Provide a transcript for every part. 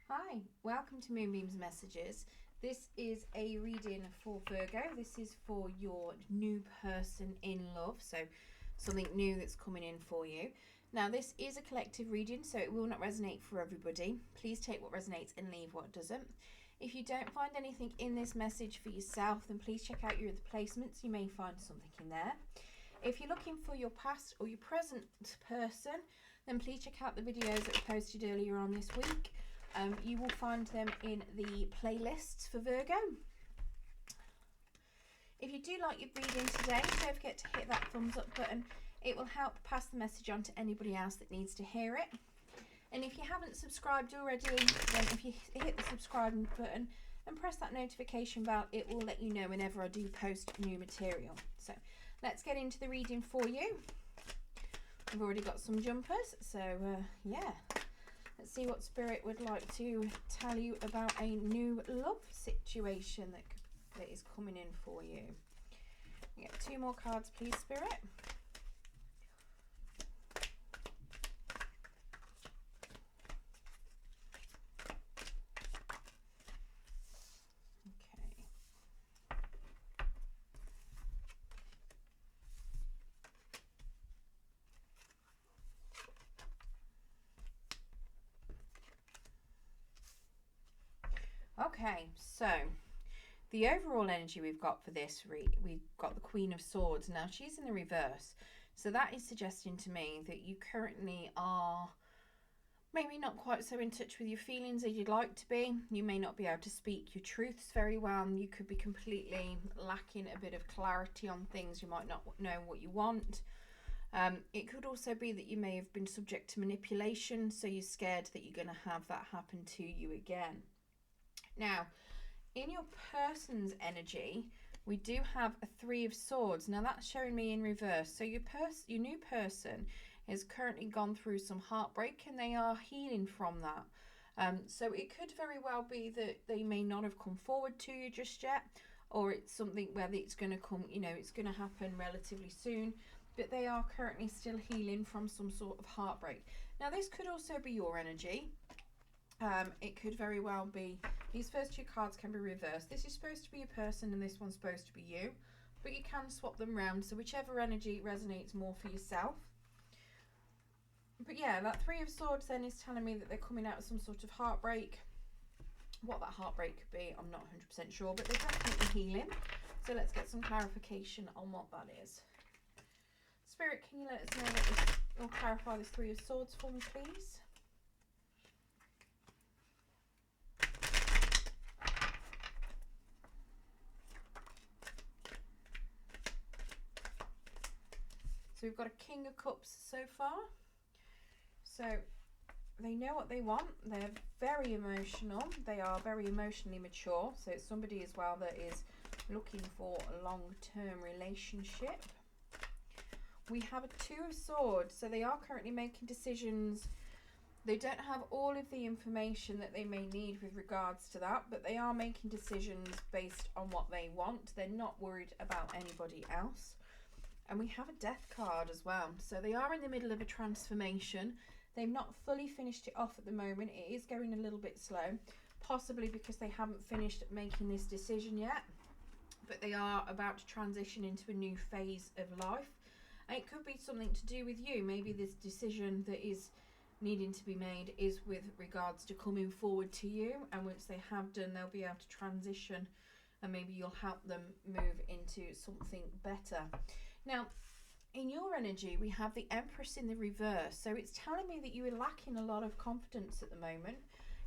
Hi, welcome to Moonbeam's Messages. This is a reading for Virgo. This is for your new person in love, so something new that's coming in for you. Now, this is a collective reading, so it will not resonate for everybody. Please take what resonates and leave what doesn't. If you don't find anything in this message for yourself, then please check out your other placements. You may find something in there. If you're looking for your past or your present person, then please check out the videos that were posted earlier on this week. You will find them in the playlists for Virgo. If you do like your reading today, don't forget to hit that thumbs up button. It will help pass the message on to anybody else that needs to hear it. And if you haven't subscribed already, then if you hit the subscribe button and press that notification bell, it will let you know whenever I do post new material. So let's get into the reading for you. I've already got some jumpers, so yeah. Let's see what Spirit would like to tell you about a new love situation that is coming in for you. You get 2 more cards, please, Spirit. Okay, so the overall energy we've got for this, we've got the Queen of Swords. Now, she's in the reverse. So that is suggesting to me that you currently are maybe not quite so in touch with your feelings as you'd like to be. You may not be able to speak your truths very well. You could be completely lacking a bit of clarity on things. You might not know what you want. It could also be that you may have been subject to manipulation, so you're scared that you're going to have that happen to you again. Now, in your person's energy, we do have a 3 of Swords. Now, that's showing me in reverse. So your new person has currently gone through some heartbreak and they are healing from that. So it could very well be that they may not have come forward to you just yet, or it's something where it's going to come, it's going to happen relatively soon, but they are currently still healing from some sort of heartbreak. Now, this could also be your energy. It could very well be, these first 2 cards can be reversed. This is supposed to be a person and this one's supposed to be you, but you can swap them around, so whichever energy resonates more for yourself. But yeah, that 3 of Swords then is telling me that they're coming out of some sort of heartbreak. What that heartbreak could be, I'm not 100% sure, but they're definitely healing. So let's get some clarification on what that is. Spirit, can you let us know that or clarify this 3 of Swords for me, please? So we've got a King of Cups so far. So they know what they want. They're very emotional. They are very emotionally mature. So it's somebody as well that is looking for a long-term relationship. We have a 2 of Swords. So they are currently making decisions. They don't have all of the information that they may need with regards to that, but they are making decisions based on what they want. They're not worried about anybody else. And we have a Death card as well. So they are in the middle of a transformation. They've not fully finished it off at the moment. It is going a little bit slow, possibly because they haven't finished making this decision yet. But they are about to transition into a new phase of life. And it could be something to do with you. Maybe this decision that is needing to be made is with regards to coming forward to you. And once they have done, they'll be able to transition and maybe you'll help them move into something better. Now, in your energy, we have the Empress in the reverse. So it's telling me that you are lacking a lot of confidence at the moment.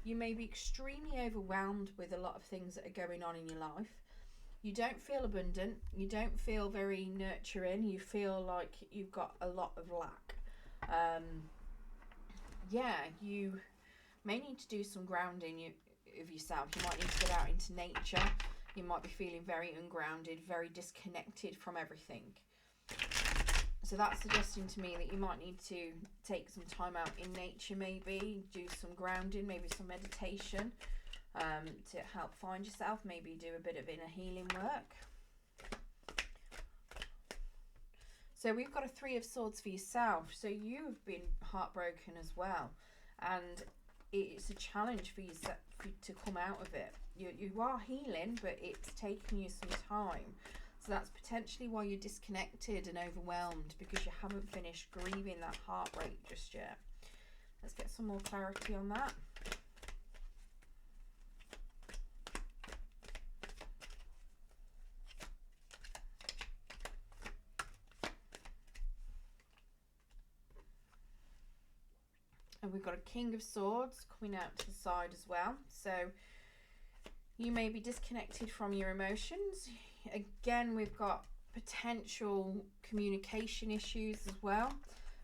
You may be extremely overwhelmed with a lot of things that are going on in your life. You don't feel abundant. You don't feel very nurturing. You feel like you've got a lot of lack. Yeah, you may need to do some grounding of yourself. You might need to get out into nature. You might be feeling very ungrounded, very disconnected from everything. So that's suggesting to me that you might need to take some time out in nature, maybe do some grounding, maybe some meditation to help find yourself, maybe do a bit of inner healing work. So we've got a 3 of Swords for yourself. So you've been heartbroken as well. And it's a challenge for you to come out of it. You are healing, but it's taking you some time. So that's potentially why you're disconnected and overwhelmed, because you haven't finished grieving that heartbreak just yet. Let's get some more clarity on that. And we've got a King of Swords coming out to the side as well. So you may be disconnected from your emotions. Again, we've got potential communication issues as well.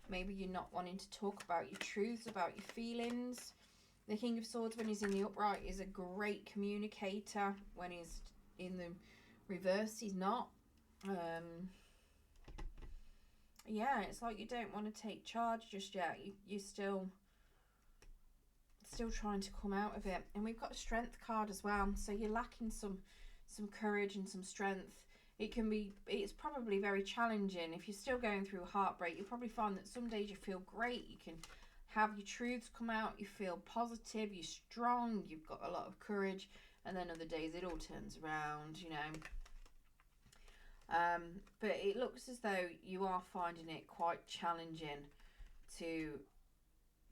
Maybe you're not wanting to talk about your truths, about your feelings. The King of Swords, when he's in the upright, is a great communicator. When he's in the reverse, he's not. Yeah, it's like you don't want to take charge just yet. You're still trying to come out of it. And we've got a Strength card as well. So you're lacking some courage and some strength. It's probably very challenging. If you're still going through a heartbreak, you'll probably find that some days you feel great. You can have your truths come out. You feel positive. You're strong. You've got a lot of courage. And then other days it all turns around, you know. But it looks as though you are finding it quite challenging to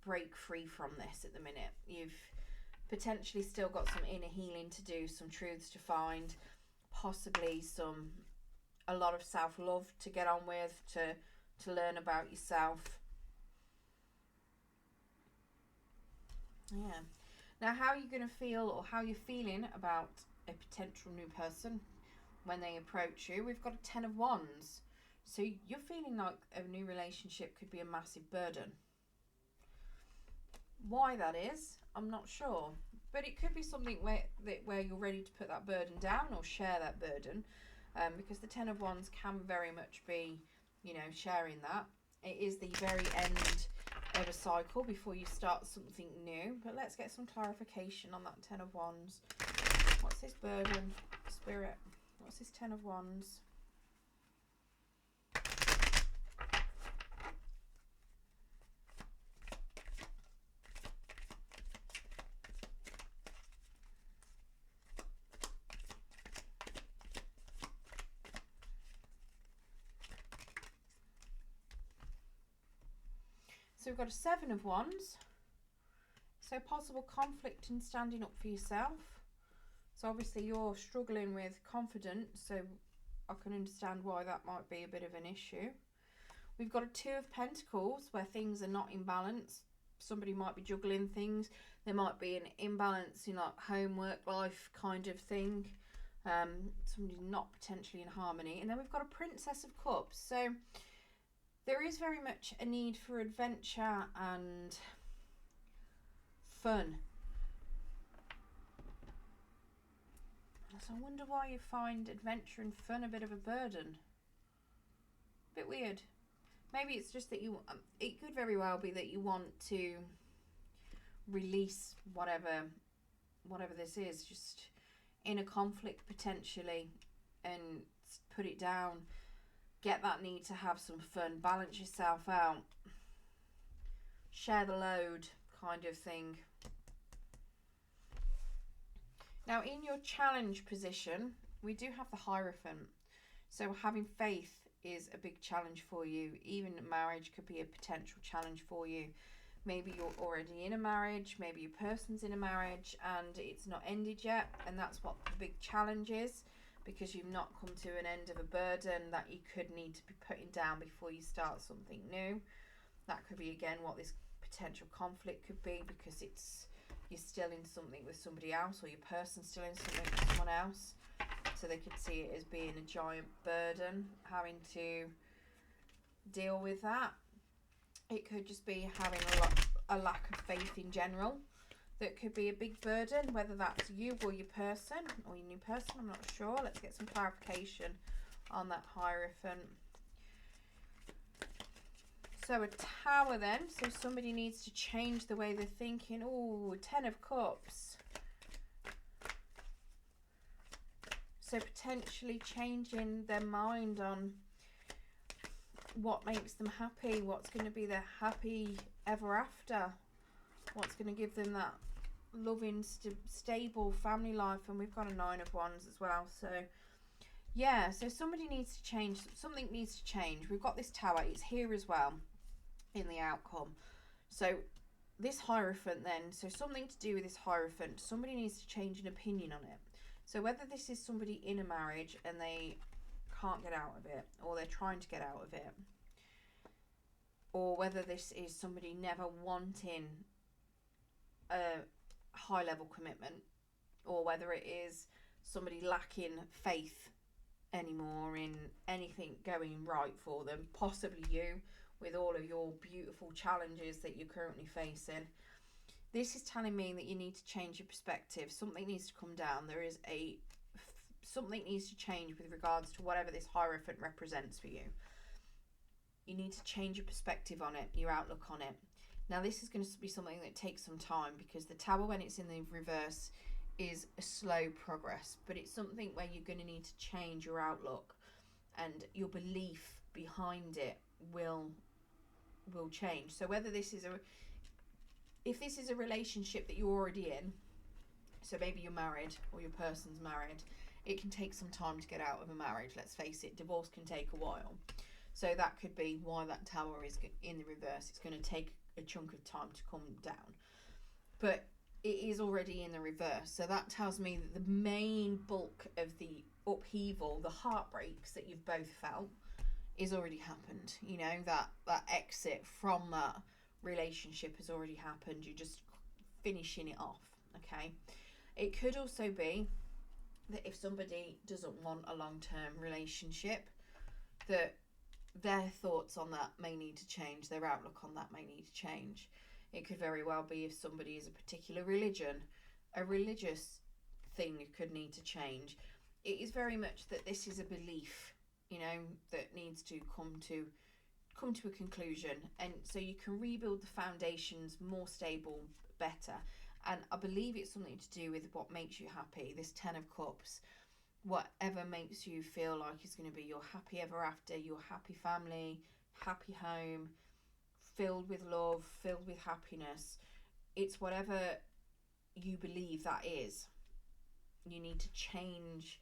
break free from this at the minute. You've potentially still got some inner healing to do, some truths to find, possibly a lot of self-love to get on with, to learn about yourself. Yeah. Now, how are you going to feel, or how you're feeling about a potential new person when they approach you? We've got a Ten of Wands. So you're feeling like a new relationship could be a massive burden. Why that is, I'm not sure. But it could be something where you're ready to put that burden down or share that burden. Because the Ten of Wands can very much be, you know, sharing that. It is the very end of a cycle before you start something new. But let's get some clarification on that Ten of Wands. What's this burden, Spirit? What's this Ten of Wands? So we've got a Seven of Wands. So possible conflict in standing up for yourself. So obviously you're struggling with confidence, so I can understand why that might be a bit of an issue. We've got a Two of Pentacles, where things are not in balance. Somebody might be juggling things. There might be an imbalance in like home, work, life kind of thing. Somebody's not potentially in harmony. And then we've got a Princess of Cups. So there is very much a need for adventure and fun. So I wonder why you find adventure and fun a bit of a burden. Bit weird. Maybe it's just that it could very well be that you want to release whatever this is, just in a conflict potentially, and put it down. Get that need to have some fun, balance yourself out, share the load kind of thing. Now, in your challenge position, we do have the Hierophant. So having faith is a big challenge for you. Even marriage could be a potential challenge for you. Maybe you're already in a marriage, maybe your person's in a marriage and it's not ended yet, and that's what the big challenge is, because you've not come to an end of a burden that you could need to be putting down before you start something new. That could be, again, what this potential conflict could be, because you're still in something with somebody else, or your person's still in something with someone else. So they could see it as being a giant burden, having to deal with that. It could just be having a lack of faith in general. That could be a big burden, whether that's you or your person, or your new person, I'm not sure. Let's get some clarification on that Hierophant. So a Tower then, so somebody needs to change the way they're thinking. Oh, Ten of Cups. So potentially changing their mind on what makes them happy, what's going to be their happy ever after. What's going to give them that loving, stable family life? And we've got a 9 of Wands as well. So yeah, so somebody needs to change. Something needs to change. We've got this Tower. It's here as well in the outcome. So this Hierophant then, so something to do with this Hierophant, somebody needs to change an opinion on it. So whether this is somebody in a marriage and they can't get out of it, or they're trying to get out of it, or whether this is somebody never wanting a high level commitment, or whether it is somebody lacking faith anymore in anything going right for them, possibly you with all of your beautiful challenges that you're currently facing. This is telling me that you need to change your perspective. Something needs to come down. There is something needs to change with regards to whatever this Hierophant represents for you. You need to change your perspective on it, your outlook on it. Now this is going to be something that takes some time, because the Tower, when it's in the reverse, is a slow progress, but it's something where you're going to need to change your outlook, and your belief behind it will change. So whether this is if this is a relationship that you're already in, so maybe you're married or your person's married, it can take some time to get out of a marriage. Let's face it, divorce can take a while. So that could be why that Tower is in the reverse. It's going to take a chunk of time to come down, but it is already in the reverse. So that tells me that the main bulk of the upheaval, the heartbreaks that you've both felt, is already happened. You know, that exit from that relationship has already happened. You're just finishing it off. Okay. It could also be that if somebody doesn't want a long-term relationship, that their thoughts on that may need to change. Their outlook on that may need to change. It could very well be if somebody is a particular religion, a religious thing could need to change. It is very much that this is a belief, you know, that needs to come to a conclusion, and so you can rebuild the foundations more stable, better. And I believe it's something to do with what makes you happy. This 10 of Cups, whatever makes you feel like is going to be your happy ever after, your happy family, happy home, filled with love, filled with happiness. It's whatever you believe that is. You need to change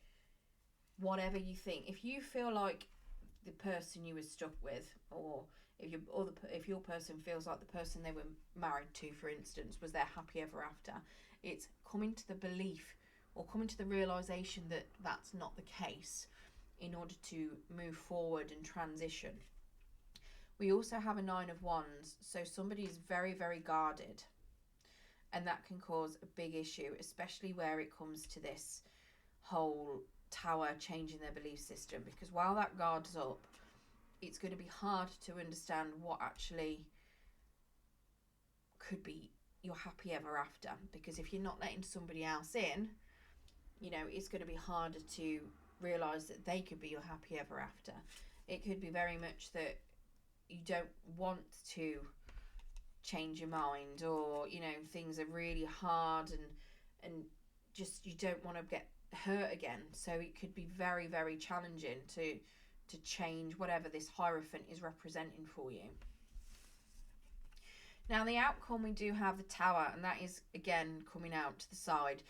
whatever you think. If you feel like the person you were stuck with, or if your person feels like the person they were married to, for instance, was their happy ever after, it's coming to the belief or coming to the realization that that's not the case in order to move forward and transition. We also have a 9 of Wands, so somebody is very, very guarded, and that can cause a big issue, especially where it comes to this whole Tower changing their belief system, because while that guard's up, it's going to be hard to understand what actually could be your happy ever after, because if you're not letting somebody else in, you know, it's going to be harder to realise that they could be your happy ever after. It could be very much that you don't want to change your mind, or, you know, things are really hard and just you don't want to get hurt again. So it could be very, very challenging to change whatever this Hierophant is representing for you. Now the outcome, we do have the Tower, and that is again coming out to the side.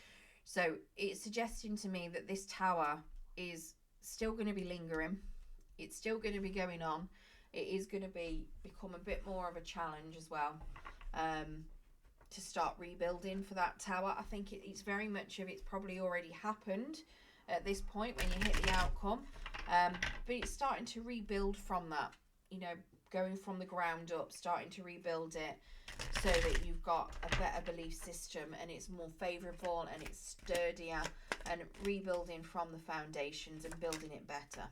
So it's suggesting to me that this Tower is still going to be lingering. It's still going to be going on. It is going to become a bit more of a challenge as well, to start rebuilding for that Tower. I think it's very much of it's probably already happened at this point when you hit the outcome, but it's starting to rebuild from that, you know, going from the ground up, starting to rebuild it so that you've got a better belief system and it's more favourable and it's sturdier, and rebuilding from the foundations and building it better.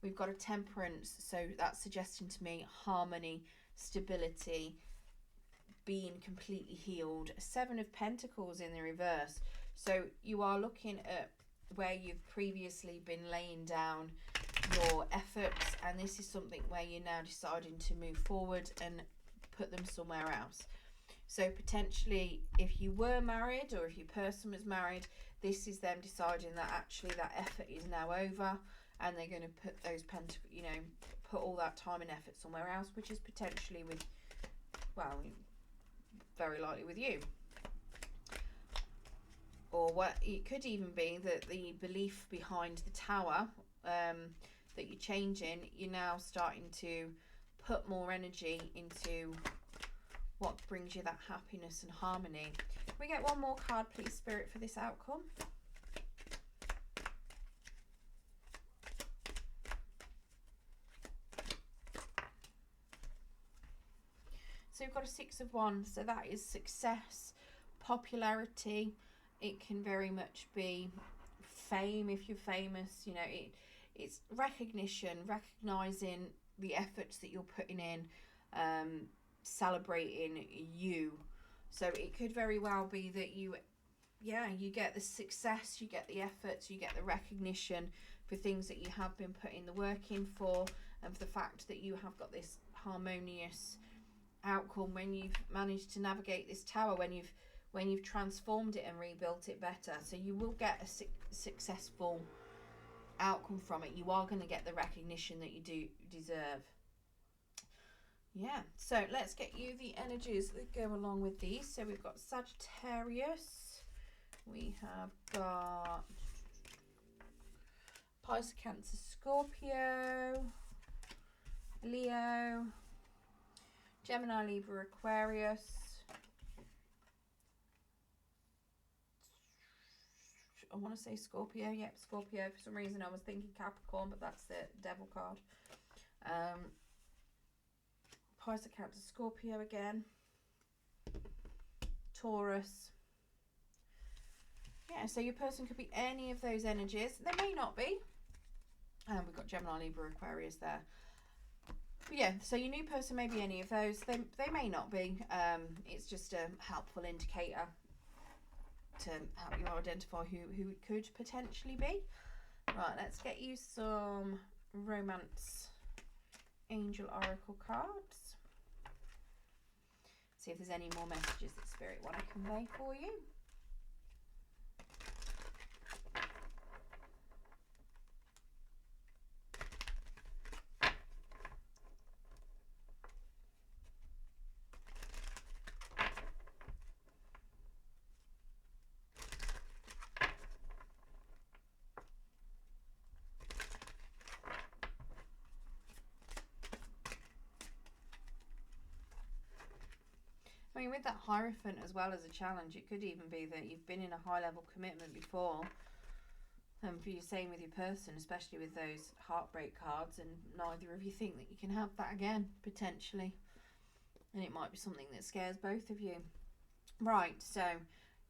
We've got a Temperance, so that's suggesting to me harmony, stability, being completely healed. 7 of Pentacles in the reverse. So you are looking at where you've previously been laying down your efforts, and this is something where you're now deciding to move forward and put them somewhere else. So potentially, if you were married or if your person was married, this is them deciding that actually that effort is now over, and they're going to put those put all that time and effort somewhere else, which is potentially with, well, very likely with you. Or what it could even be that the belief behind the Tower that you're changing, you're now starting to put more energy into what brings you that happiness and harmony. Can we get one more card, please, Spirit, for this outcome? So we've got a Six of Wands, so that is success, popularity. It can very much be fame if you're famous. You know, it's recognition, recognizing the efforts that you're putting in, celebrating you. So it could very well be that you get the success, you get the efforts, you get the recognition for things that you have been putting the work in for, and for the fact that you have got this harmonious outcome when you've managed to navigate this Tower, when you've transformed it and rebuilt it better. So you will get a successful outcome from it. You are going to get the recognition that you do deserve. Yeah, so let's get you the energies that go along with these. So we've got Sagittarius, we have got Pisces, Cancer, Scorpio, Leo, Gemini, Libra, Aquarius, I want to say Scorpio. Yep, Scorpio. For some reason I was thinking Capricorn, but that's the devil card. Pisces, Cancer, Scorpio again, Taurus. Yeah, so your person could be any of those energies. There may not be. We've got Gemini, Libra, Aquarius there. But yeah, so your new person may be any of those. They may not be. It's just a helpful indicator to help you identify who it could potentially be. Right, let's get you some romance angel oracle cards. See if there's any more messages that Spirit want to convey for you. I mean, with that Hierophant as well as a challenge, it could even be that you've been in a high level commitment before. And for you, same with your person, especially with those heartbreak cards, and neither of you think that you can have that again, potentially. And it might be something that scares both of you. Right, so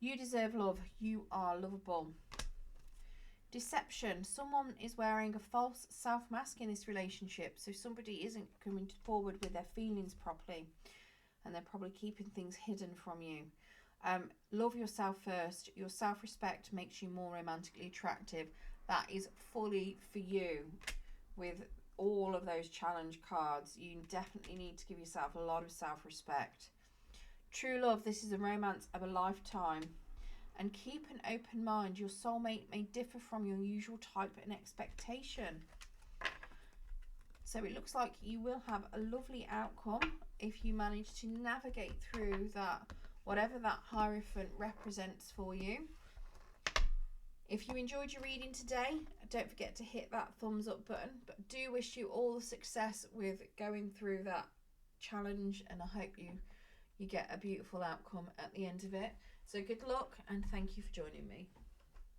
you deserve love. You are lovable. Deception. Someone is wearing a false self-mask in this relationship. So somebody isn't coming forward with their feelings properly, and they're probably keeping things hidden from you. Love yourself first. Your self-respect makes you more romantically attractive. That is fully for you with all of those challenge cards. You definitely need to give yourself a lot of self-respect. True love. This is a romance of a lifetime. And keep an open mind. Your soulmate may differ from your usual type and expectation. So it looks like you will have a lovely outcome if you manage to navigate through that, whatever that Hierophant represents for you. If you enjoyed your reading today, don't forget to hit that thumbs up button. But do wish you all the success with going through that challenge, and I hope you get a beautiful outcome at the end of it. So good luck, and thank you for joining me.